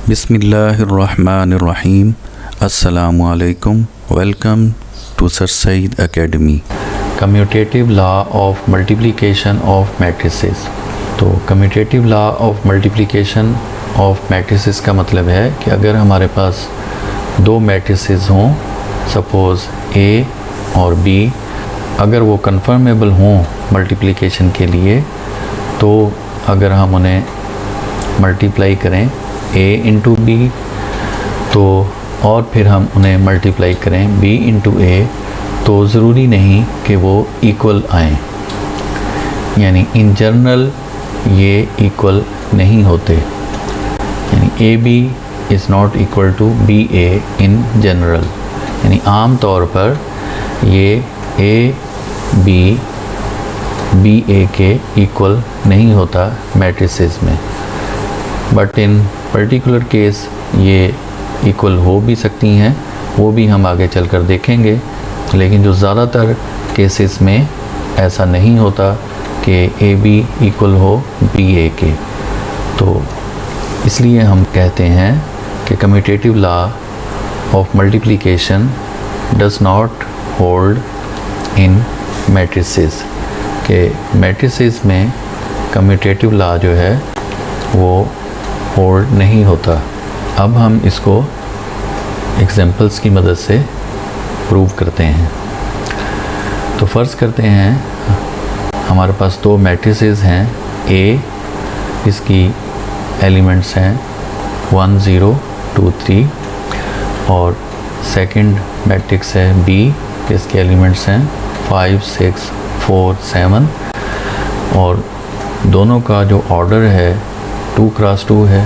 बिस्मिल्लाहिर्रहमानिर्रहीम। अस्सलामुअलैकुम। Welcome to sir Saeed academy. Commutative law of multiplication of matrices. तो commutative law of multiplication of matrices का मतलब है कि अगर हमारे पास दो मैट्रिसेस हों, सपोज़ ए और बी, अगर वो कन्फर्मेबल हों मल्टीप्लिकेशन के लिए, तो अगर हम उन्हें मल्टीप्लाई करें a इंटू बी, तो और फिर हम उन्हें मल्टीप्लाई करें b इंटू ए, तो ज़रूरी नहीं कि वो इक्वल आएँ, यानी इन जनरल ये इक्वल नहीं होते, यानी A B is not equal to B A in general, यानी आम तौर पर ये ए बी ए के इक्वल नहीं होता मैट्रिसेस में, बट इन पर्टिकुलर केस ये इक्वल हो भी सकती हैं, वो भी हम आगे चलकर देखेंगे। लेकिन जो ज़्यादातर केसेस में ऐसा नहीं होता कि ए बी इक्वल हो बी ए के, तो इसलिए हम कहते हैं कि commutative law of multiplication does not hold in matrices, के मैट्रिसेस में कम्यूटेटिव लॉ जो है वो होल्ड नहीं होता। अब हम इसको एग्जांपल्स की मदद से प्रूव करते हैं। तो फ़र्ज़ करते हैं हमारे पास दो मैट्रिसेस हैं, ए इसकी एलिमेंट्स हैं 1 0 2 3, और सेकंड मैट्रिक्स है बी, इसके एलिमेंट्स हैं 5 6 4 7, और दोनों का जो ऑर्डर है 2 क्रॉस 2 है,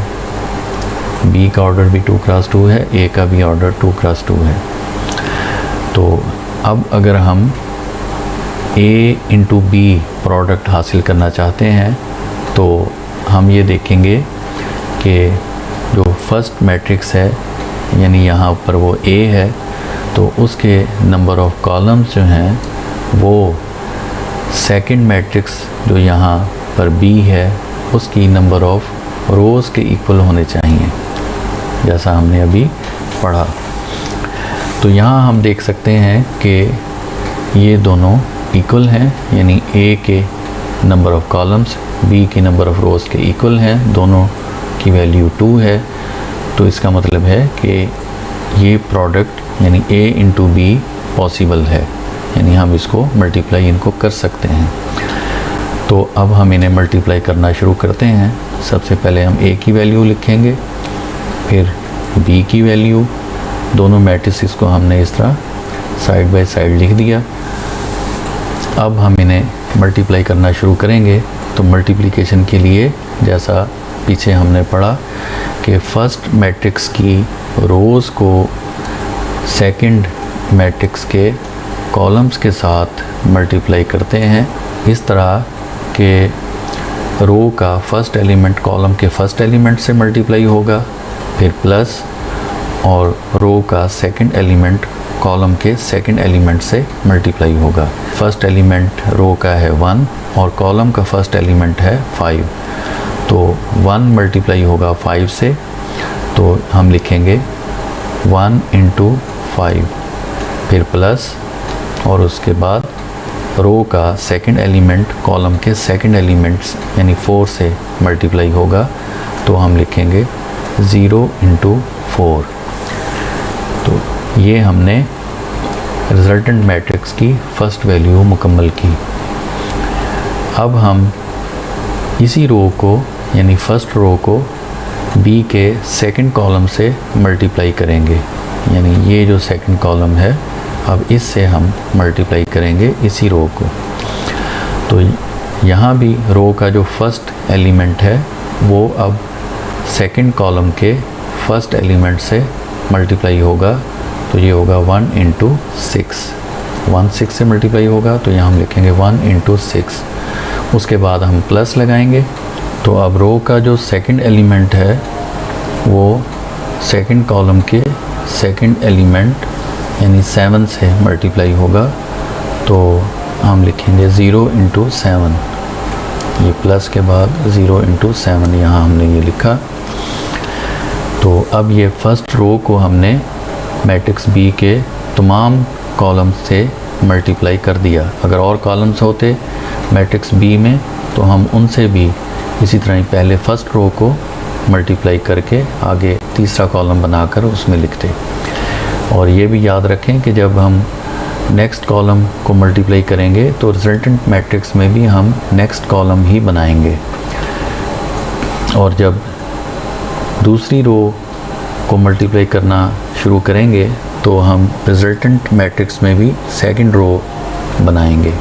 बी का ऑर्डर भी 2 क्रॉस 2 है, ए का भी ऑर्डर 2 क्रॉस 2 है। तो अब अगर हम ए इंटू बी प्रोडक्ट हासिल करना चाहते हैं, तो हम ये देखेंगे कि जो फर्स्ट मैट्रिक्स है, यानी यहाँ ऊपर वो ए है, तो उसके नंबर ऑफ़ कॉलम्स जो हैं वो सेकंड मैट्रिक्स जो यहाँ पर बी है उसकी नंबर ऑफ़ रोज़ के इक्वल होने चाहिए, जैसा हमने अभी पढ़ा। तो यहाँ हम देख सकते हैं कि ये दोनों इक्वल हैं, यानी ए के नंबर ऑफ़ कॉलम्स बी के नंबर ऑफ़ रोज़ के इक्वल हैं, दोनों की वैल्यू 2 है। तो इसका मतलब है कि ये प्रोडक्ट यानी ए इंटू बी पॉसिबल है, यानी हम इसको मल्टीप्लाई इनको कर सकते हैं। तो अब हम इन्हें मल्टीप्लाई करना शुरू करते हैं। सबसे पहले हम ए की वैल्यू लिखेंगे, फिर बी की वैल्यू, दोनों मैट्रिसेस को हमने इस तरह साइड बाय साइड लिख दिया। अब हम इन्हें मल्टीप्लाई करना शुरू करेंगे। तो मल्टीप्लिकेशन के लिए जैसा पीछे हमने पढ़ा कि फ़र्स्ट मैट्रिक्स की रोज़ को सेकंड मैट्रिक्स के कॉलम्स के साथ मल्टीप्लाई करते हैं, इस तरह के रो का फर्स्ट एलिमेंट कॉलम के फर्स्ट एलिमेंट से मल्टीप्लाई होगा, फिर प्लस, और रो का सेकंड एलिमेंट कॉलम के सेकंड एलिमेंट से मल्टीप्लाई होगा। फर्स्ट एलिमेंट रो का है 1 और कॉलम का फर्स्ट एलिमेंट है 5, तो 1 मल्टीप्लाई होगा 5 से, तो हम लिखेंगे 1 इंटू 5, फिर प्लस, और उसके बाद रो का सेकंड एलिमेंट कॉलम के सेकंड एलिमेंट्स यानी 4 से मल्टीप्लाई होगा, तो हम लिखेंगे 0 इंटू 4। तो ये हमने रिजल्टेंट मैट्रिक्स की फ़र्स्ट वैल्यू मुकम्मल की। अब हम इसी रो को यानी फ़र्स्ट रो को बी के सेकंड कॉलम से मल्टीप्लाई करेंगे, यानी ये जो सेकंड कॉलम है अब इससे हम मल्टीप्लाई करेंगे इसी रो को। तो यहाँ भी रो का जो फर्स्ट एलिमेंट है वो अब सेकंड कॉलम के फर्स्ट एलिमेंट से मल्टीप्लाई होगा, तो ये होगा 1 इंटू 6, 1 6 से मल्टीप्लाई होगा, तो यहाँ हम लिखेंगे 1 इंटू 6। उसके बाद हम प्लस लगाएंगे, तो अब रो का जो सेकंड एलिमेंट है वो सेकंड कॉलम के सेकंड एलिमेंट यानी 7 से मल्टीप्लाई होगा, तो हम लिखेंगे 0 इंटू 7, ये प्लस के बाद 0 इंटू 7 यहाँ हमने ये लिखा। तो अब ये फर्स्ट रो को हमने मैट्रिक्स बी के तमाम कॉलम्स से मल्टीप्लाई कर दिया। अगर और कॉलम्स होते मैट्रिक्स बी में तो हम उनसे भी इसी तरह ही पहले फर्स्ट रो को मल्टीप्लाई करके आगे तीसरा कॉलम बनाकर उसमें लिखते। और ये भी याद रखें कि जब हम नेक्स्ट कॉलम को मल्टीप्लाई करेंगे तो रिजल्टेंट मैट्रिक्स में भी हम नेक्स्ट कॉलम ही बनाएंगे, और जब दूसरी रो को मल्टीप्लाई करना शुरू करेंगे तो हम रिजल्टेंट मैट्रिक्स में भी सेकंड रो बनाएंगे।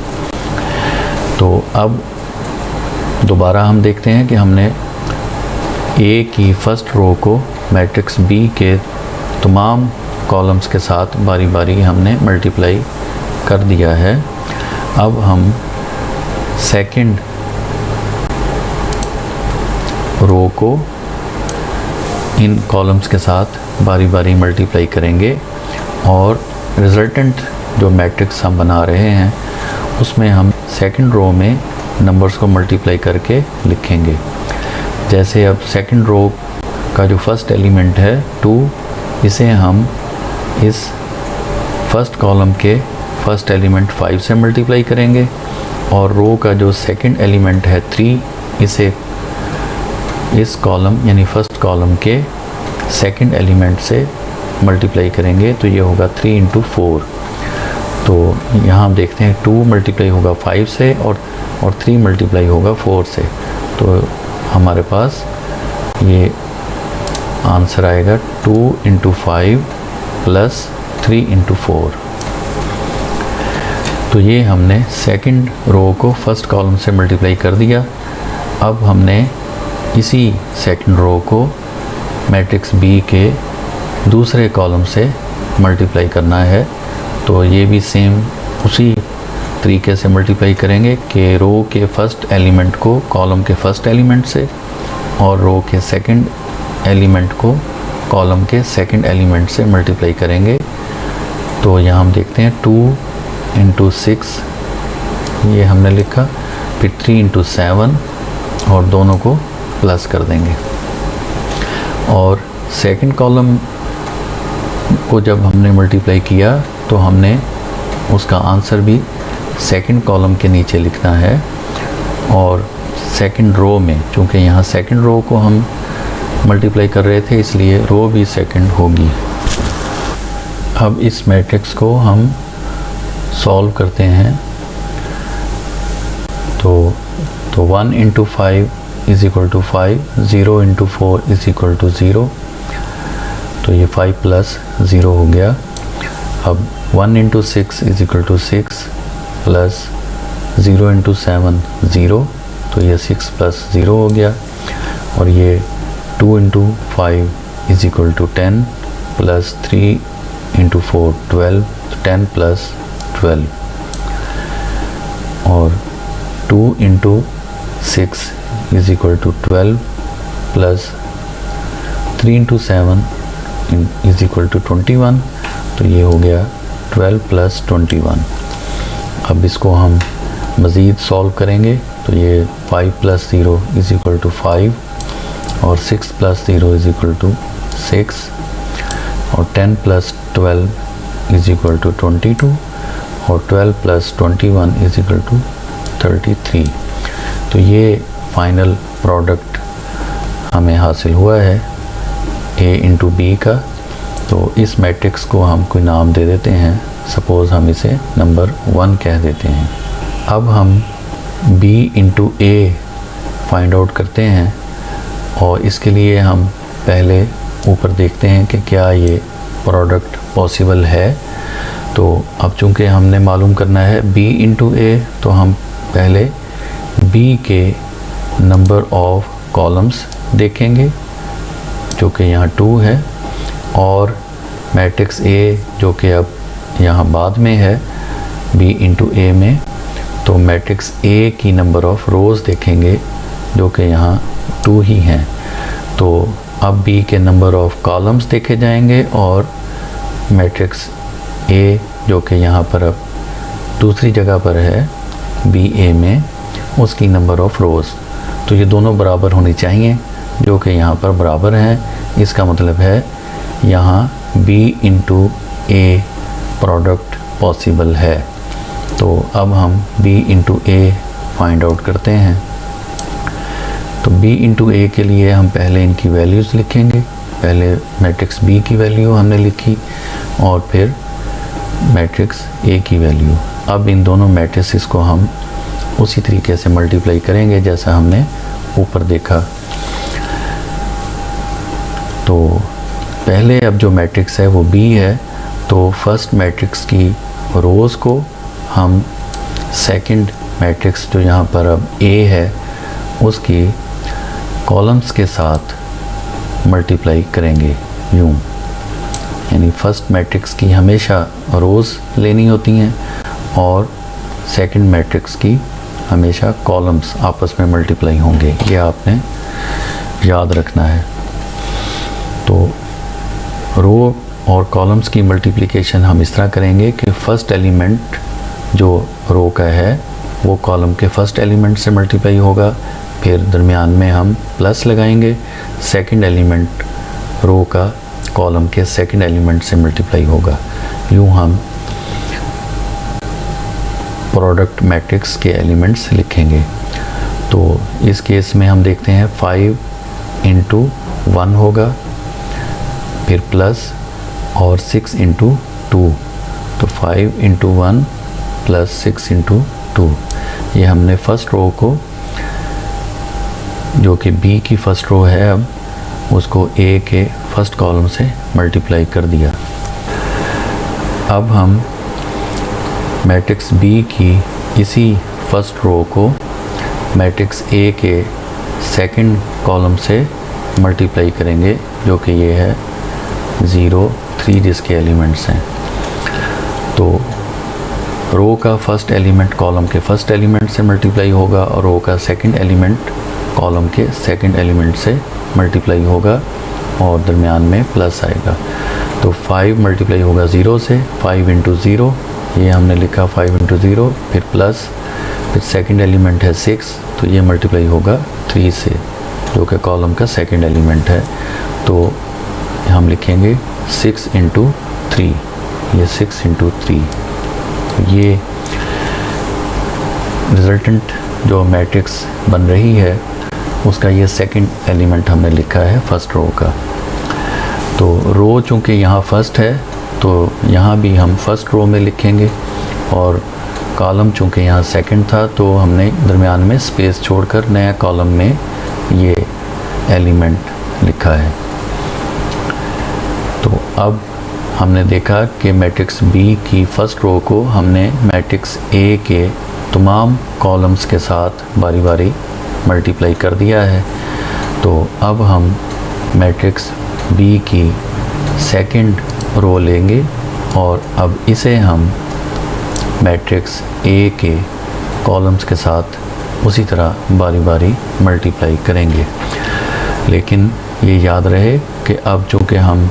तो अब दोबारा हम देखते हैं कि हमने ए की फर्स्ट रो को मैट्रिक्स बी के तमाम कॉलम्स के साथ बारी बारी हमने मल्टीप्लाई कर दिया है। अब हम सेकंड रो को इन कॉलम्स के साथ बारी बारी मल्टीप्लाई करेंगे और रिजल्टेंट जो मैट्रिक्स हम बना रहे हैं उसमें हम सेकंड रो में नंबर्स को मल्टीप्लाई करके लिखेंगे। जैसे अब सेकंड रो का जो फर्स्ट एलिमेंट है 2, इसे हम इस फर्स्ट कॉलम के फर्स्ट एलिमेंट 5 से मल्टीप्लाई करेंगे, और रो का जो सेकंड एलिमेंट है 3, इसे इस कॉलम यानी फर्स्ट कॉलम के सेकंड एलिमेंट से मल्टीप्लाई करेंगे। तो ये होगा 3 × 4। तो यहाँ हम देखते हैं 2 मल्टीप्लाई होगा 5 से और 3 मल्टीप्लाई होगा 4 से। तो हमारे पास ये आंसर आएगा 2 × 5 + 3 × 4। तो ये हमने सेकंड रो को फर्स्ट कॉलम से मल्टीप्लाई कर दिया। अब हमने इसी सेकंड रो को मैट्रिक्स बी के दूसरे कॉलम से मल्टीप्लाई करना है। तो ये भी सेम उसी तरीके से मल्टीप्लाई करेंगे कि रो के फर्स्ट एलिमेंट को कॉलम के फर्स्ट एलिमेंट से और रो के सेकंड एलिमेंट को कॉलम के सेकंड एलिमेंट से मल्टीप्लाई करेंगे। तो यहाँ हम देखते हैं 2 × 6 ये हमने लिखा, फिर 3 × 7 और दोनों को प्लस कर देंगे। और सेकंड कॉलम को जब हमने मल्टीप्लाई किया तो हमने उसका आंसर भी सेकंड कॉलम के नीचे लिखना है, और सेकंड रो में, चूँकि यहाँ सेकंड रो को हम मल्टीप्लाई कर रहे थे इसलिए रो भी सेकंड होगी। अब इस मैट्रिक्स को हम सॉल्व करते हैं। तो 1 × 5 = 5, 0 × 4 = 0। तो ये 5 + 0 हो गया। अब 1 × 6 = 6 प्लस 0 × 7 0। तो ये 6 + 0 हो गया। और ये 2 × 5 = 10 प्लस 3 × 4 12, 10 + 12। और 2 × 6 = 12 प्लस 3 × 7 = 21। तो ये हो गया 12 + 21। अब इसको हम मज़ीद सॉल्व करेंगे। तो ये 5 + 0 = 5 और 6 + 0 = 6 और 10 + 12 = 22 और 12 + 21 = 33। तो ये फाइनल प्रोडक्ट हमें हासिल हुआ है a × b का। तो इस मैट्रिक्स को हम कोई नाम दे देते हैं, सपोज़ हम इसे नंबर 1 कह देते हैं। अब हम b × a फाइंड आउट करते हैं, और इसके लिए हम पहले ऊपर देखते हैं कि क्या ये प्रोडक्ट पॉसिबल है। तो अब चूँकि हमने मालूम करना है b × a, तो हम पहले b के नंबर ऑफ कॉलम्स देखेंगे जो कि यहाँ 2 है, और मैट्रिक्स A जो कि अब यहाँ बाद में है b × a में, तो मैट्रिक्स A की नंबर ऑफ़ रोज़ देखेंगे जो कि यहाँ 2 ही हैं। तो अब B के नंबर ऑफ़ कॉलम्स देखे जाएंगे, और मैट्रिक्स A जो कि यहाँ पर अब दूसरी जगह पर है BA में, उसकी नंबर ऑफ़ रोज़। तो ये दोनों बराबर होनी चाहिए। जो कि यहाँ पर बराबर हैं। इसका मतलब है यहाँ B into A product possible है। तो अब हम B into A find out करते हैं। तो B इंटू A के लिए हम पहले इनकी वैल्यूज़ लिखेंगे। पहले मैट्रिक्स B की वैल्यू हमने लिखी और फिर मैट्रिक्स A की वैल्यू। अब इन दोनों मैट्रिक्स को हम उसी तरीके से मल्टीप्लाई करेंगे जैसा हमने ऊपर देखा। तो पहले अब जो मैट्रिक्स है वो B है, तो फर्स्ट मैट्रिक्स की रोज़ को हम सेकंड मैट्रिक्स जो यहाँ पर अब A है उसकी कॉलम्स के साथ मल्टीप्लाई करेंगे यूँ। यानी फर्स्ट मैट्रिक्स की हमेशा रोज़ लेनी होती हैं और सेकंड मैट्रिक्स की हमेशा कॉलम्स आपस में मल्टीप्लाई होंगे। ये आपने याद रखना है। तो रो और कॉलम्स की मल्टीप्लिकेशन हम इस तरह करेंगे कि फ़र्स्ट एलिमेंट जो रो का है वो कॉलम के फर्स्ट एलिमेंट से मल्टीप्लाई होगा, फिर दरमियान में हम प्लस लगाएंगे। सेकंड एलिमेंट रो का कॉलम के सेकंड एलिमेंट से मल्टीप्लाई होगा। यूँ हम प्रोडक्ट मैट्रिक्स के एलिमेंट्स लिखेंगे। तो इस केस में हम देखते हैं 5 इंटू 1 होगा, फिर प्लस और 6 इंटू 2। तो 5 इंटू 1 प्लस 6 इंटू 2। ये हमने फर्स्ट रो को, जो कि B की फ़र्स्ट रो है, अब उसको A के फर्स्ट कॉलम से मल्टीप्लाई कर दिया। अब हम मैट्रिक्स B की इसी फर्स्ट रो को मैट्रिक्स A के सेकंड कॉलम से मल्टीप्लाई करेंगे, जो कि ये है 0, 3 जिसके एलिमेंट्स हैं। तो रो का फर्स्ट एलिमेंट कॉलम के फर्स्ट एलिमेंट से मल्टीप्लाई होगा और रो का सेकंड एलिमेंट कॉलम के सेकंड एलिमेंट से मल्टीप्लाई होगा और दरमियान में प्लस आएगा। तो 5 मल्टीप्लाई होगा 0 से, 5 इंटू 0, ये हमने लिखा 5 इंटू 0, फिर प्लस, फिर सेकंड एलिमेंट है 6, तो ये मल्टीप्लाई होगा 3 से, जो कि कॉलम का सेकंड एलिमेंट है। तो हम लिखेंगे 6 इंटू 3, ये 6 इंटू 3। ये रिजल्टेंट जो मैट्रिक्स बन रही है उसका ये सेकंड एलिमेंट हमने लिखा है फर्स्ट रो का। तो रो चूँकि यहाँ फर्स्ट है तो यहाँ भी हम फर्स्ट रो में लिखेंगे, और कॉलम चूँकि यहाँ सेकंड था तो हमने दरमियान में स्पेस छोड़कर नया कॉलम में ये एलिमेंट लिखा है। तो अब हमने देखा कि मैट्रिक्स B की फ़र्स्ट रो को हमने मैट्रिक्स A के तमाम कॉलम्स के साथ बारी बारी मल्टीप्लाई कर दिया है। तो अब हम मैट्रिक्स B की सेकंड रो लेंगे और अब इसे हम मैट्रिक्स A के कॉलम्स के साथ उसी तरह बारी बारी मल्टीप्लाई करेंगे। लेकिन ये याद रहे कि अब चूँकि हम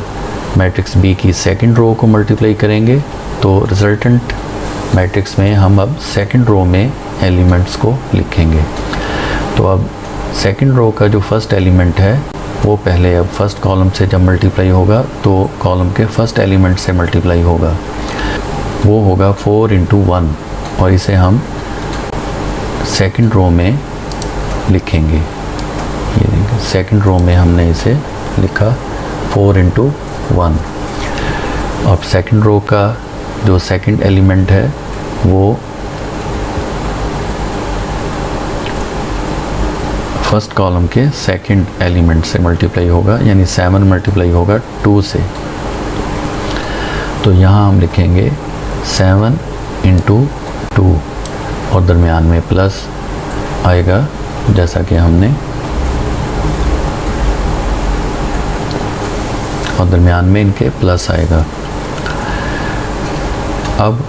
मैट्रिक्स B की सेकंड रो को मल्टीप्लाई करेंगे तो रिजल्टेंट मैट्रिक्स में हम अब सेकंड रो में एलिमेंट्स को लिखेंगे। तो अब सेकंड रो का जो फर्स्ट एलिमेंट है वो पहले अब फर्स्ट कॉलम से जब मल्टीप्लाई होगा तो कॉलम के फर्स्ट एलिमेंट से मल्टीप्लाई होगा, वो होगा 4 इंटू 1, और इसे हम सेकंड रो में लिखेंगे। ये देखिए सेकंड रो में हमने इसे लिखा 4 इंटू 1। अब सेकंड रो का जो सेकंड एलिमेंट है वो फर्स्ट कॉलम के सेकंड एलिमेंट से मल्टीप्लाई होगा, यानी 7 मल्टीप्लाई होगा 2 से। तो यहाँ हम लिखेंगे 7 इंटू 2 और दरमियान में प्लस आएगा, जैसा कि हमने, और दरमियान में इनके प्लस आएगा। अब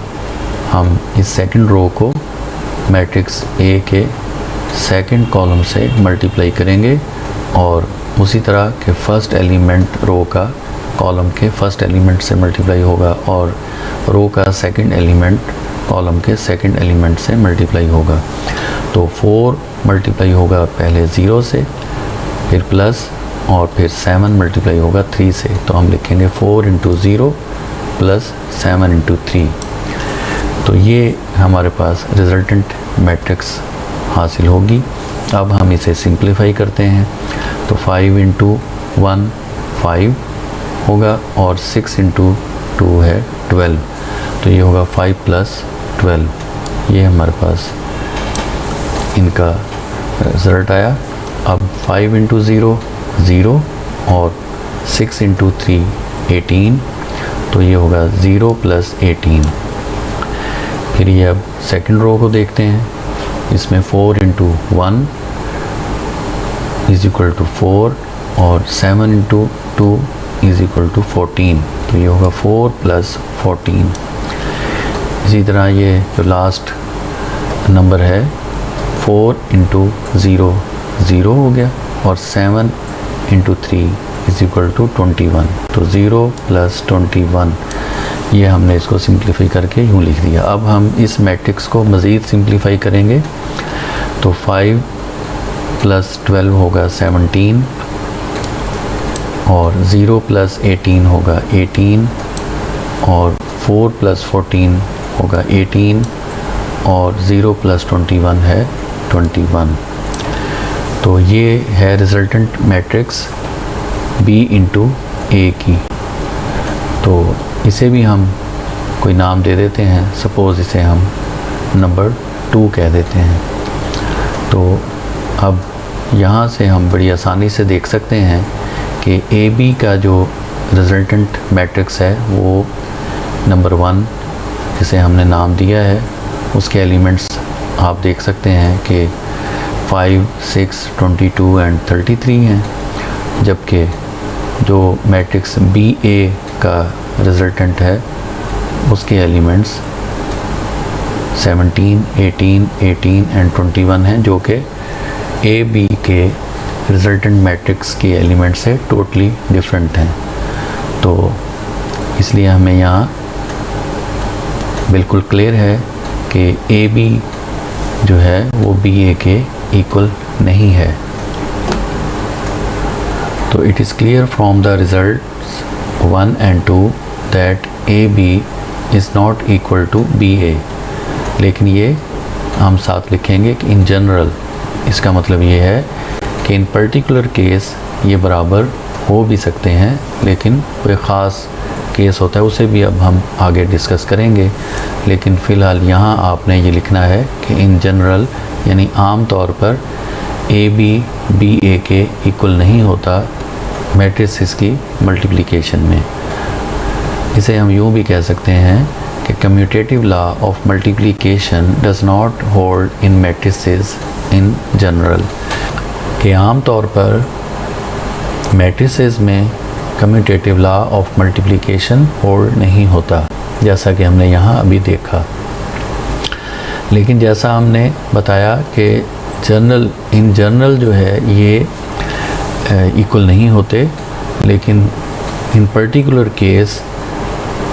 हम इस सेकंड रो को मैट्रिक्स A के सेकंड कॉलम से मल्टीप्लाई करेंगे और उसी तरह के फर्स्ट एलिमेंट रो का कॉलम के फर्स्ट एलिमेंट से मल्टीप्लाई होगा और रो का सेकंड एलिमेंट कॉलम के सेकंड एलिमेंट से मल्टीप्लाई होगा। तो 4 मल्टीप्लाई होगा पहले 0 से, फिर प्लस और फिर 7 मल्टीप्लाई होगा 3 से, तो हम लिखेंगे 4 इंटू 0 प्लस 7 इंटू 3। तो ये हमारे पास रिजल्टेंट मैट्रिक्स हासिल होगी। अब हम इसे सिंप्लीफाई करते हैं, तो 5 इंटू 1 5 होगा और 6 इंटू 2 है 12, तो ये होगा 5 प्लस 12। ये हमारे पास इनका रिज़ल्ट आया। अब 5 इंटू 0 0 और 6 इंटू 3 18, तो ये होगा 0 प्लस 18। फिर ये अब सेकंड रो को देखते हैं, इसमें 4 इंटू 1 इज़ इक्वल टू 4 और 7 इंटू 2 इज़ इक्वल टू 14, तो ये होगा 4 प्लस 14। इसी तरह ये जो लास्ट नंबर है 4 इंटू 0 0 हो गया और 7 इंटू 3 इज़ इक्वल टू 21, तो 0 प्लस 21। ये हमने इसको सिंप्लीफाई करके यूँ लिख दिया। अब हम इस मैट्रिक्स को मज़ीद सिंप्लीफाई करेंगे, तो 5 प्लस 12 होगा 17 और 0 प्लस 18 होगा 18 और 4 प्लस 14 होगा 18 और 0 प्लस 21 है 21। तो ये है resultant matrix B into A की। तो इसे भी हम कोई नाम दे देते हैं, सपोज़ इसे हम नंबर 2 कह देते हैं। तो अब यहाँ से हम बड़ी आसानी से देख सकते हैं कि AB का जो रिजल्टेंट मैट्रिक्स है वो नंबर 1 जिसे हमने नाम दिया है, उसके एलिमेंट्स आप देख सकते हैं कि 5, 6, 22 एंड 33 हैं, जबकि जो मैट्रिक्स BA का रिजल्टेंट है उसके एलिमेंट्स 17, 18, 18 एंड 21 हैं, जो कि AB के रिजल्टेंट मैट्रिक्स के एलिमेंट से टोटली डिफरेंट हैं। तो इसलिए हमें यहाँ बिल्कुल क्लियर है कि AB जो है वो BA के इक्वल नहीं है। तो it is clear from the results 1 and 2 that AB is not equal to BA। लेकिन ये हम साथ लिखेंगे कि इन जनरल, इसका मतलब ये है कि इन पर्टिकुलर केस ये बराबर हो भी सकते हैं, लेकिन कोई ख़ास केस होता है उसे भी अब हम आगे डिस्कस करेंगे। लेकिन फ़िलहाल यहाँ आपने ये लिखना है कि इन जनरल यानी आम तौर पर AB BA के इक्वल नहीं होता मैट्रिसेस की मल्टीप्लिकेशन में। इसे हम यूँ भी कह सकते हैं कि commutative law of multiplication does not hold in matrices in general, कि आम तौर पर मैट्रिसेस में commutative law of multiplication hold नहीं होता, जैसा कि हमने यहाँ अभी देखा। लेकिन जैसा हमने बताया कि इन जनरल जो है ये इक्वल नहीं होते, लेकिन इन particular case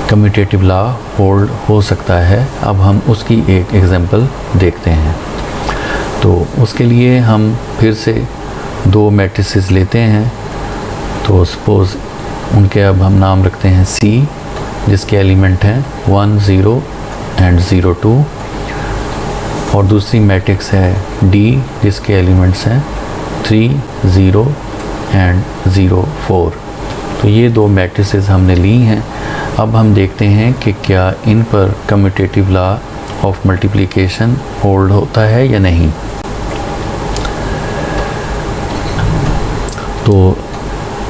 commutative law hold हो सकता है। अब हम उसकी एक एग्जांपल देखते हैं। तो उसके लिए हम फिर से 2 मैट्रिसेस लेते हैं। तो सपोज़ उनके अब हम नाम रखते हैं C, जिसके एलिमेंट हैं 1, 0 एंड 0, 2, और दूसरी मैट्रिक्स है D, जिसके एलिमेंट्स हैं 3, 0 एंड 0, 4। तो ये 2 मैट्रिसेस हमने ली हैं। अब हम देखते हैं कि क्या इन पर commutative law of multiplication hold होता है या नहीं। तो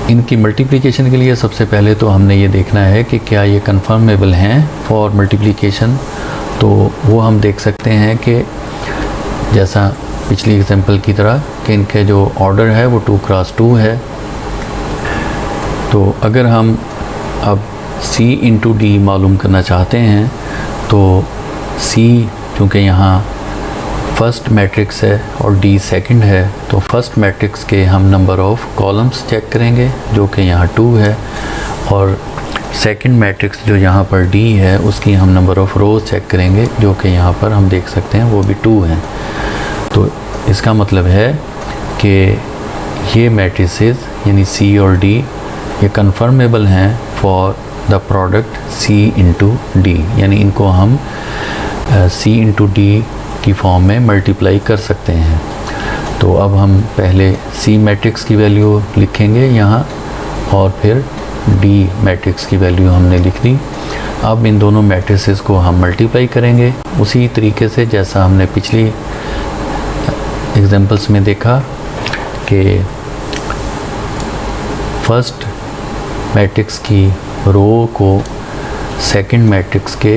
इनकी मल्टीप्लिकेशन के लिए सबसे पहले तो हमने ये देखना है कि क्या ये कन्फर्मेबल हैं फॉर मल्टीप्लिकेशन। तो वो हम देख सकते हैं कि जैसा पिछली एग्जांपल की तरह कि इनके जो ऑर्डर है वो 2 क्रॉस 2 है। तो अगर हम अब C इंटू D मालूम करना चाहते हैं, तो C चूँकि यहाँ फर्स्ट मैट्रिक्स है और D सेकंड है, तो फर्स्ट मैट्रिक्स के हम नंबर ऑफ़ कॉलम्स चेक करेंगे जो कि यहाँ 2 है, और सेकंड मैट्रिक्स जो यहाँ पर D है उसकी हम नंबर ऑफ़ रोज़ चेक करेंगे जो कि यहाँ पर हम देख सकते हैं वो भी 2 हैं। तो इसका मतलब है कि ये मैट्रिसेस यानी सी और डी ये कन्फर्मेबल हैं for the product C into D, यानी इनको हम सी इंटू डी की फॉर्म में मल्टीप्लाई कर सकते हैं। तो अब हम पहले सी मैट्रिक्स की वैल्यू लिखेंगे यहाँ और फिर डी मैट्रिक्स की वैल्यू हमने लिख दी। अब इन दोनों मैट्रिसेस को हम मल्टीप्लाई करेंगे उसी तरीके से जैसा हमने पिछली एग्जांपल्स में देखा कि फर्स्ट मैट्रिक्स की रो को सेकंड मैट्रिक्स के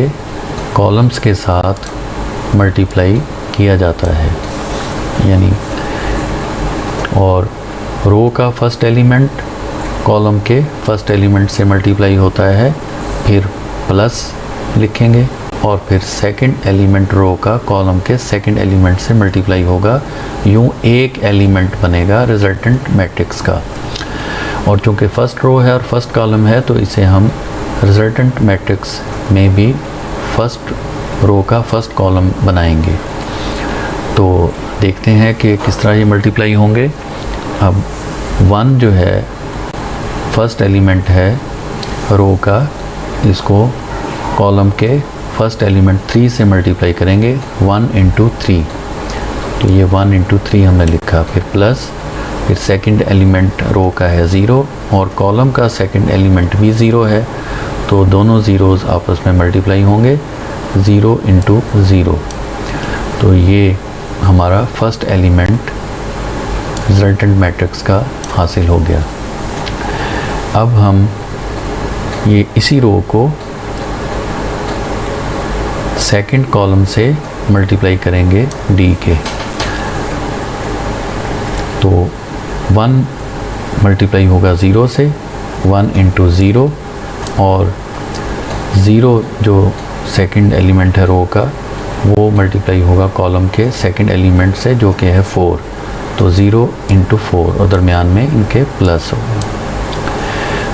कॉलम्स के साथ मल्टीप्लाई किया जाता है, यानी और रो का फर्स्ट एलिमेंट कॉलम के फर्स्ट एलिमेंट से मल्टीप्लाई होता है, फिर प्लस लिखेंगे और फिर सेकंड एलिमेंट रो का कॉलम के सेकंड एलिमेंट से मल्टीप्लाई होगा। यूँ एक एलिमेंट बनेगा रिजल्टेंट मैट्रिक्स का। और चूँकि फर्स्ट रो है और फर्स्ट कॉलम है तो इसे हम रिजल्टेंट मैट्रिक्स में भी फर्स्ट रो का फर्स्ट कॉलम बनाएंगे। तो देखते हैं कि किस तरह ये मल्टीप्लाई होंगे। अब 1 जो है फर्स्ट एलिमेंट है रो का, इसको कॉलम के फर्स्ट एलिमेंट 3 से मल्टीप्लाई करेंगे 1 इंटू 3। तो ये 1 इंटू 3 हमने लिखा, फिर प्लस, फिर सेकंड एलिमेंट रो का है 0 और कॉलम का सेकंड एलिमेंट भी 0 है, तो दोनों ज़ीरोज़ आपस में मल्टीप्लाई होंगे 0 इंटू 0। तो ये हमारा फर्स्ट एलिमेंट रिजल्टेंट मैट्रिक्स का हासिल हो गया। अब हम ये इसी रो को सेकंड कॉलम से मल्टीप्लाई करेंगे डी के। तो 1 मल्टीप्लाई होगा 0 से, 1 इंटू 0 और 0 जो सेकंड एलिमेंट है रो का वो मल्टीप्लाई होगा कॉलम के सेकंड एलिमेंट से जो कि है 4। तो 0 इंटू 4 और दरमियान में इनके प्लस होगा।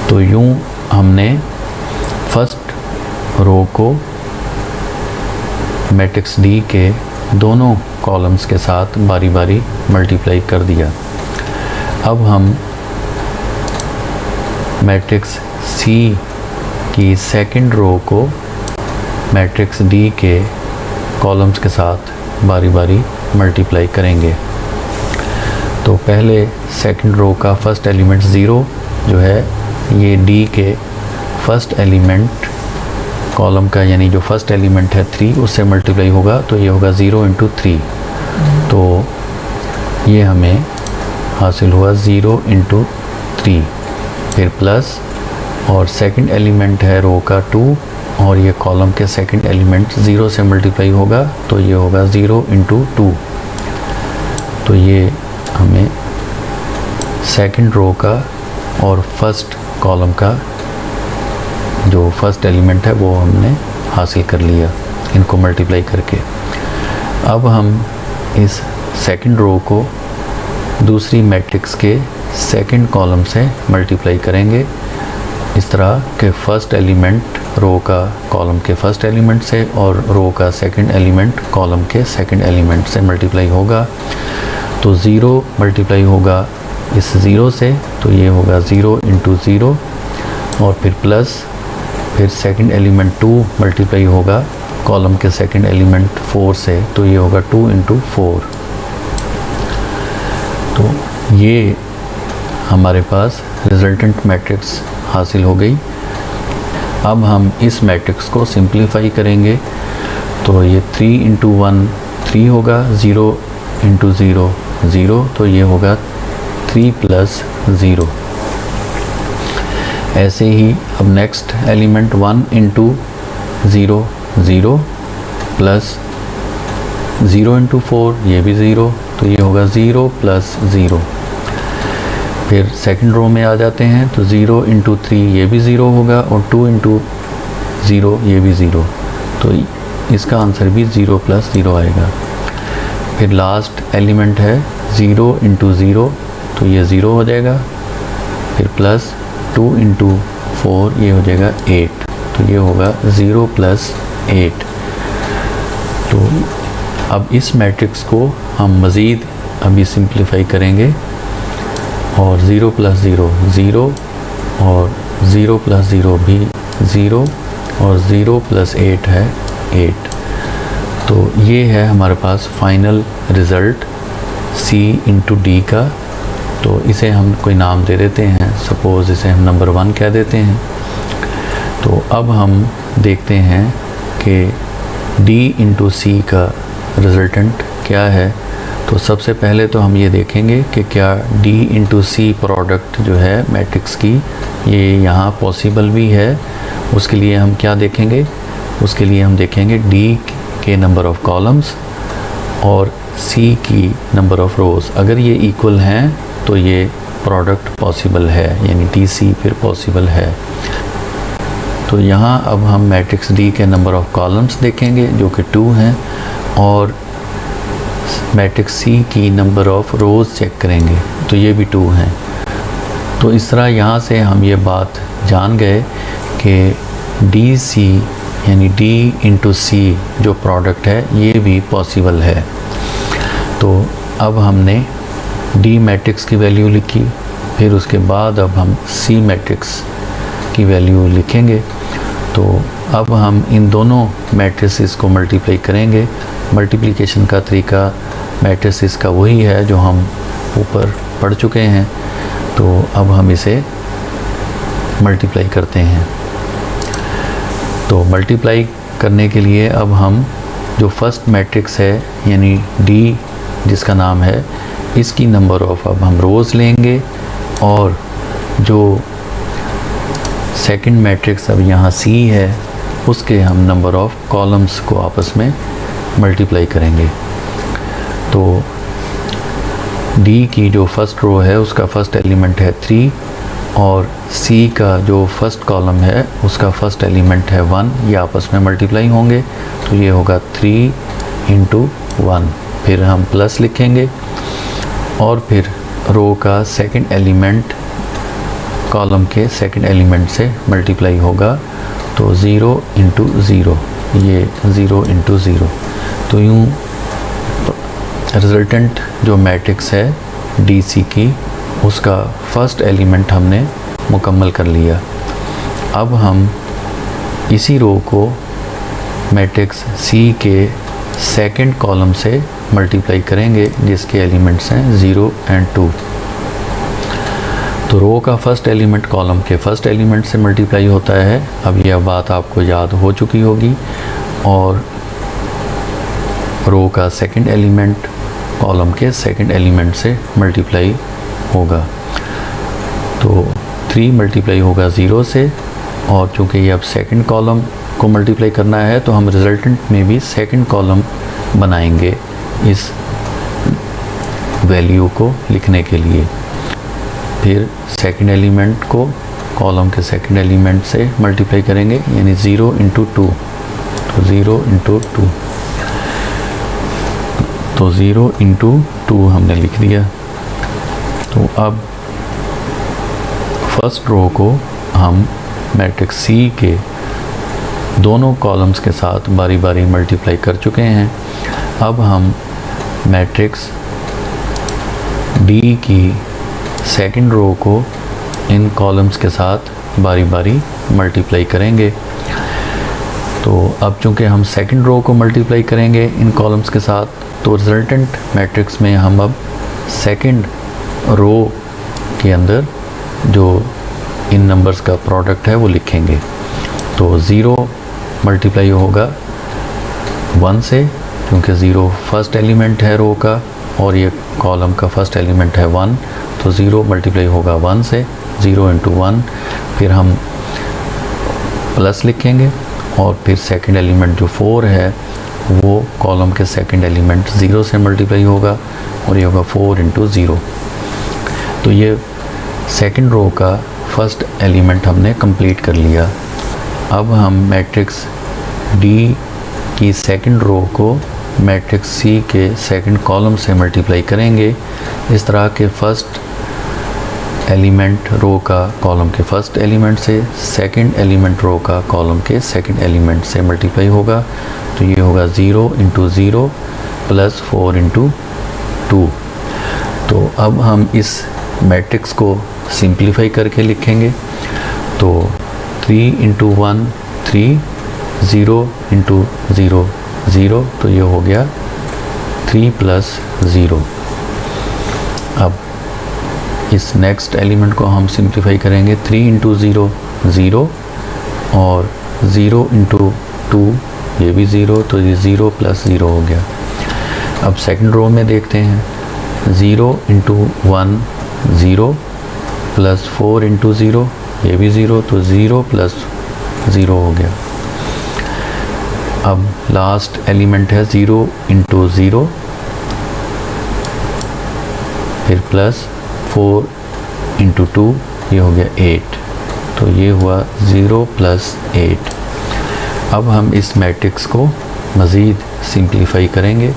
तो यूँ हमने फर्स्ट रो को मैट्रिक्स डी के दोनों कॉलम्स के साथ बारी बारी मल्टीप्लाई कर दिया। अब हम मैट्रिक्स सी की सेकंड रो को मैट्रिक्स डी के कॉलम्स के साथ बारी बारी मल्टीप्लाई करेंगे। तो पहले सेकंड रो का फर्स्ट एलिमेंट 0 जो है ये डी के फर्स्ट एलिमेंट कॉलम का, यानी जो फर्स्ट एलिमेंट है 3 उससे मल्टीप्लाई होगा, तो ये होगा 0 इंटू 3। तो ये हमें हासिल हुआ 0 इंटू 3, फिर प्लस और सेकंड एलिमेंट है रो का 2 और ये कॉलम के सेकंड एलिमेंट 0 से मल्टीप्लाई होगा, तो ये होगा 0 इंटू 2। तो ये हमें सेकंड रो का और फर्स्ट कॉलम का जो फर्स्ट एलिमेंट है वो हमने हासिल कर लिया इनको मल्टीप्लाई करके। अब हम इस सेकंड रो को दूसरी मैट्रिक्स के सेकंड कॉलम से मल्टीप्लाई करेंगे इस तरह कि फर्स्ट एलिमेंट रो का कॉलम के फर्स्ट एलिमेंट से और रो का सेकंड एलिमेंट कॉलम के सेकंड एलिमेंट से मल्टीप्लाई होगा। तो 0 मल्टीप्लाई होगा इस 0 से, तो ये होगा 0 इंटू 0 और फिर प्लस, फिर सेकंड एलिमेंट 2 मल्टीप्लाई होगा कॉलम के सेकंड एलिमेंट 4 से, तो ये होगा 2 इंटू 4। तो ये हमारे पास रिजल्टेंट मैट्रिक्स हासिल हो गई। अब हम इस मैट्रिक्स को सिंप्लीफाई करेंगे, तो ये 3 इंटू 1 3 होगा, 0 इंटू 0 0, तो ये होगा 3 प्लस 0। ऐसे ही अब next element 1 into 0 0 plus 0 into 4 ये भी 0, तो ये होगा 0 प्लस 0। फिर सेकंड रो में आ जाते हैं, तो 0 इंटू 3 ये भी 0 होगा और 2 इंटू 0 ये भी 0, तो इसका आंसर भी 0 प्लस 0 आएगा। फिर लास्ट एलिमेंट है 0 इंटू 0, तो ये 0 हो जाएगा, फिर प्लस 2 इंटू 4 ये हो जाएगा 8, तो ये होगा 0 प्लस 8। तो अब इस मैट्रिक्स को हम मज़ीद अभी सिंप्लीफाई करेंगे। और 0 प्लस 0 0 और 0 प्लस 0 भी 0 और 0 प्लस 8 है 8। तो ये है हमारे पास final result C into D का। तो इसे हम कोई नाम दे देते हैं, सपोज़ इसे हम नंबर 1 कह देते हैं। तो अब हम देखते हैं कि D इंटू C का रिज़ल्टेंट क्या है। तो सबसे पहले तो हम ये देखेंगे कि क्या D इंटू C प्रोडक्ट जो है मैट्रिक्स की ये यहाँ पॉसिबल भी है। उसके लिए हम क्या देखेंगे, उसके लिए हम देखेंगे D के नंबर ऑफ़ कॉलम्स और C की नंबर ऑफ़ रोज़। अगर ये इक्वल हैं तो ये प्रोडक्ट पॉसिबल है, यानी DC फिर पॉसिबल है। तो यहाँ अब हम मैट्रिक्स D के नंबर ऑफ़ कॉलम्स देखेंगे जो कि 2 हैं, और मैट्रिक्स C की नंबर ऑफ़ रोज़ चेक करेंगे तो ये भी 2 हैं। तो इस तरह यहाँ से हम ये बात जान गए कि DC यानी D इंटू C जो प्रोडक्ट है ये भी पॉसिबल है। तो अब हमने D मैट्रिक्स की वैल्यू लिखी, फिर उसके बाद अब हम C मैट्रिक्स की वैल्यू लिखेंगे। तो अब हम इन दोनों मैट्रिसेस को मल्टीप्लाई करेंगे। मल्टीप्लिकेशन का तरीका मैट्रिसेस का वही है जो हम ऊपर पढ़ चुके हैं। तो अब हम इसे मल्टीप्लाई करते हैं। तो मल्टीप्लाई करने के लिए अब हम जो फर्स्ट मैट्रिक्स है यानी D जिसका नाम है, इसकी नंबर ऑफ़ अब हम रोज़ लेंगे, और जो सेकंड मैट्रिक्स अब यहाँ C है उसके हम नंबर ऑफ़ कॉलम्स को आपस में मल्टीप्लाई करेंगे। तो D की जो फर्स्ट रो है उसका फर्स्ट एलिमेंट है 3, और C का जो फर्स्ट कॉलम है उसका फर्स्ट एलिमेंट है 1। ये आपस में मल्टीप्लाई होंगे तो ये होगा 3 इंटू 1। फिर हम प्लस लिखेंगे और फिर रो का सेकंड एलिमेंट कॉलम के सेकंड एलिमेंट से मल्टीप्लाई होगा, तो 0 इंटू 0, ये 0 इंटू 0। तो यूँ रिज़ल्टेंट जो मैट्रिक्स है DC की उसका फर्स्ट एलिमेंट हमने मुकम्मल कर लिया। अब हम इसी रो को मैट्रिक्स C के सेकंड कॉलम से मल्टीप्लाई करेंगे जिसके एलिमेंट्स हैं 0 और 2। तो रो का फर्स्ट एलिमेंट कॉलम के फर्स्ट एलिमेंट से मल्टीप्लाई होता है। अब यह बात आपको याद हो चुकी होगी। और रो का सेकंड एलिमेंट कॉलम के सेकंड एलिमेंट से मल्टीप्लाई होगा। तो 3 मल्टीप्लाई होगा 0 से, और चूँकि ये अब सेकंड कॉलम को मल्टीप्लाई करना है तो हम रिज़ल्टेंट में भी सेकंड कॉलम बनाएंगे इस वैल्यू को लिखने के लिए। फिर सेकंड एलिमेंट को कॉलम के सेकंड एलिमेंट से मल्टीप्लाई करेंगे, यानी 0 इंटू 2, तो 0 इंटू 2, तो 0 इंटू 2 हमने लिख दिया। तो अब फर्स्ट रो को हम मैट्रिक्स C के दोनों कॉलम्स के साथ बारी बारी मल्टीप्लाई कर चुके हैं। अब हम मैट्रिक्स D की सेकंड रो को इन कॉलम्स के साथ बारी बारी मल्टीप्लाई करेंगे। तो अब चूँकि हम सेकंड रो को मल्टीप्लाई करेंगे इन कॉलम्स के साथ, तो रिजल्टेंट मैट्रिक्स में हम अब सेकंड रो के अंदर जो इन नंबर्स का प्रोडक्ट है वो लिखेंगे। तो 0 मल्टीप्लाई होगा 1 से, क्योंकि 0 फर्स्ट एलिमेंट है रो का और ये कॉलम का फर्स्ट एलिमेंट है 1, तो 0 मल्टीप्लाई होगा 1 से, 0 इंटू 1। फिर हम प्लस लिखेंगे और फिर सेकंड एलिमेंट जो 4 है वो कॉलम के सेकंड एलिमेंट 0 से मल्टीप्लाई होगा और ये होगा 4 इंटू 0। तो ये सेकंड रो का फर्स्ट एलिमेंट हमने कंप्लीट कर लिया। अब हम मैट्रिक्स D की सेकंड रो को मैट्रिक्स C के सेकंड कॉलम से मल्टीप्लाई करेंगे। इस तरह के फर्स्ट एलिमेंट रो का कॉलम के फर्स्ट एलिमेंट से, सेकंड एलिमेंट रो का कॉलम के सेकंड एलिमेंट से मल्टीप्लाई होगा। तो ये होगा 0 इंटू 0 प्लस 4 इंटू 2। तो अब हम इस मैट्रिक्स को सिंप्लीफाई करके लिखेंगे। तो 3 × 1 3, 0 × 0 0, तो ये हो गया 3 + 0। अब इस नेक्स्ट एलिमेंट को हम सिंप्लीफाई करेंगे। 3 × 0 0 और 0 × 2 ये भी 0, तो ये 0 + 0 हो गया। अब सेकंड रो में देखते हैं। 0 × 1 0 + 4 × 0 ये भी 0, तो 0 + 0 हो गया। अब लास्ट एलिमेंट है 0 × 0, फिर प्लस 4 × 2 ये हो गया 8, तो ये हुआ 0 + 8। अब हम इस मैट्रिक्स को मज़ीद सिंप्लीफाई करेंगे।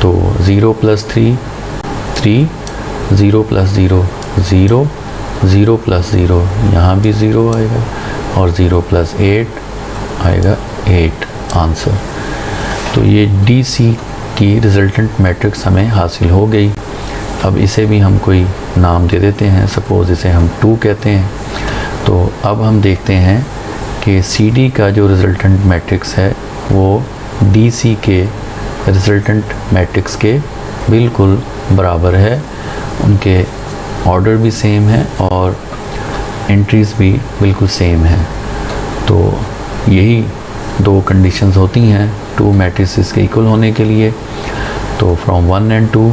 तो 0 + 3 3, 0 + 0 0, 0 + 0 यहाँ भी 0 आएगा, और 0 + 8 आएगा 8 आंसर। तो ये DC की रिजल्टेंट मैट्रिक्स हमें हासिल हो गई। अब इसे भी हम कोई नाम दे देते हैं, सपोज़ इसे हम 2 कहते हैं। तो अब हम देखते हैं कि CD का जो रिजल्टेंट मैट्रिक्स है वो DC के रिजल्टेंट मैट्रिक्स के बिल्कुल बराबर है। उनके ऑर्डर भी सेम है और एंट्रीज़ भी बिल्कुल सेम है। तो यही 2 कंडीशंस होती हैं 2 मैट्रिसेस के इक्वल होने के लिए। तो from 1 and 2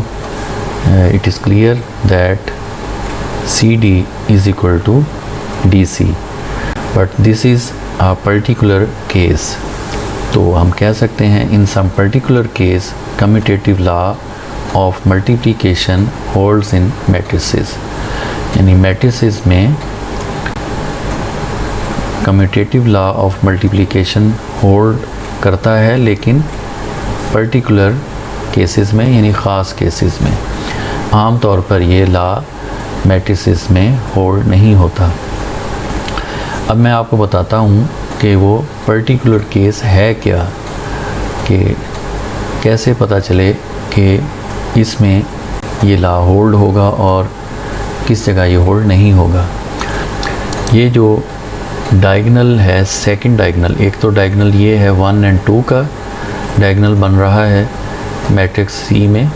it is clear that CD is equal to DC, but this is a particular case। तो हम कह सकते हैं in some particular case commutative law of multiplication holds in matrices, यानी matrices में commutative law of multiplication hold करता है, लेकिन particular cases में यानी ख़ास cases में। आम तौर पर ये लॉ मैट्रिसेस में होल्ड नहीं होता। अब मैं आपको बताता हूँ कि वो पर्टिकुलर केस है क्या, कि कैसे पता चले कि इसमें ये लॉ होल्ड होगा और किस जगह ये होल्ड नहीं होगा। ये जो डायगोनल है, सेकंड डायगोनल, एक तो डायगोनल ये है 1 and 2 का डायगोनल बन रहा है मैट्रिक्स C में,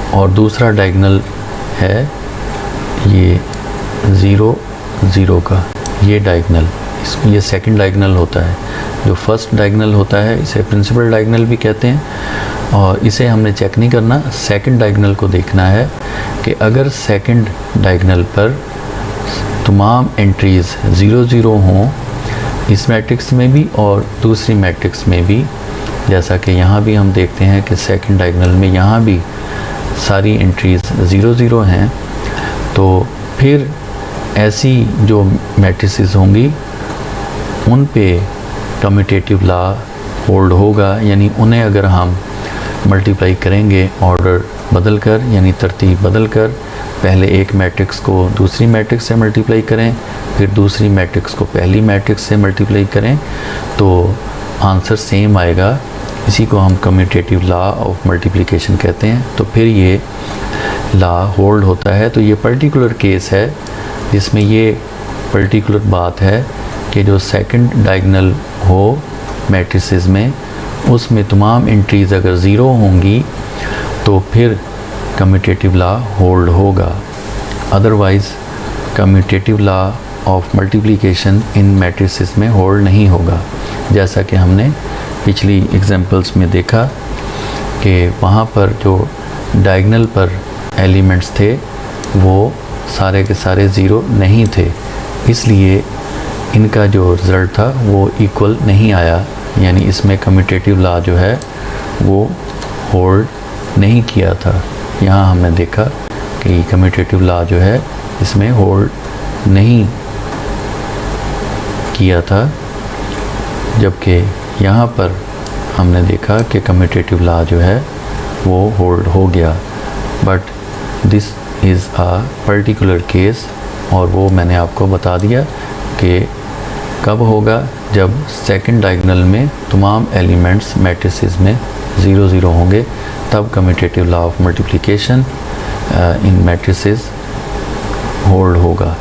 और दूसरा डायगोनल है ये 0 0 का, ये डायगोनल, ये सेकंड डायगोनल होता है। जो फर्स्ट डायगोनल होता है इसे प्रिंसिपल डायगोनल भी कहते हैं, और इसे हमने चेक नहीं करना, सेकंड डायगोनल को देखना है कि अगर सेकंड डायगोनल पर तमाम एंट्रीज़ 0 0 हों इस मैट्रिक्स में भी और दूसरी मैट्रिक्स में भी, जैसा कि यहाँ भी हम देखते हैं कि सेकंड डायगोनल में यहाँ भी सारी एंट्रीज़ 0 0 हैं, तो फिर ऐसी जो मैट्रिसेस होंगी उन पे कम्यूटेटिव लॉ होल्ड होगा। यानी उन्हें अगर हम मल्टीप्लाई करेंगे ऑर्डर बदल कर, यानी तरतीब बदल कर, पहले एक मैट्रिक्स को दूसरी मैट्रिक्स से मल्टीप्लाई करें, फिर दूसरी मैट्रिक्स को पहली मैट्रिक्स से मल्टीप्लाई करें, तो आंसर सेम आएगा। इसी को हम कम्यूटेटिव लॉ ऑफ मल्टीप्लिकेशन कहते हैं। तो फिर ये लॉ होल्ड होता है। तो ये पर्टिकुलर केस है जिसमें ये पर्टिकुलर बात है कि जो सेकंड डायगोनल हो मैट्रिसेस में, उसमें तमाम एंट्रीज़ अगर 0 होंगी तो फिर कम्यूटेटिव लॉ होल्ड होगा। Otherwise commutative law of multiplication in matrices में होल्ड नहीं होगा। जैसा कि हमने पिछली एग्जांपल्स में देखा कि वहाँ पर जो डायगोनल पर एलिमेंट्स थे वो सारे के सारे 0 नहीं थे, इसलिए इनका जो रिज़ल्ट था वो इक्वल नहीं आया। यानी इसमें कम्यूटेटिव लॉ जो है वो होल्ड नहीं किया था। यहाँ हमने देखा कि कम्यूटेटिव लॉ जो है इसमें होल्ड नहीं किया था, जबकि यहाँ पर हमने देखा कि कम्यूटेटिव लॉ जो है वो होल्ड हो गया। But this is a particular case, और वो मैंने आपको बता दिया कि कब होगा, जब सेकंड डायगोनल में तमाम एलिमेंट्स मैट्रिसेस में 0 0 होंगे, तब commutative law of multiplication in matrices hold होगा।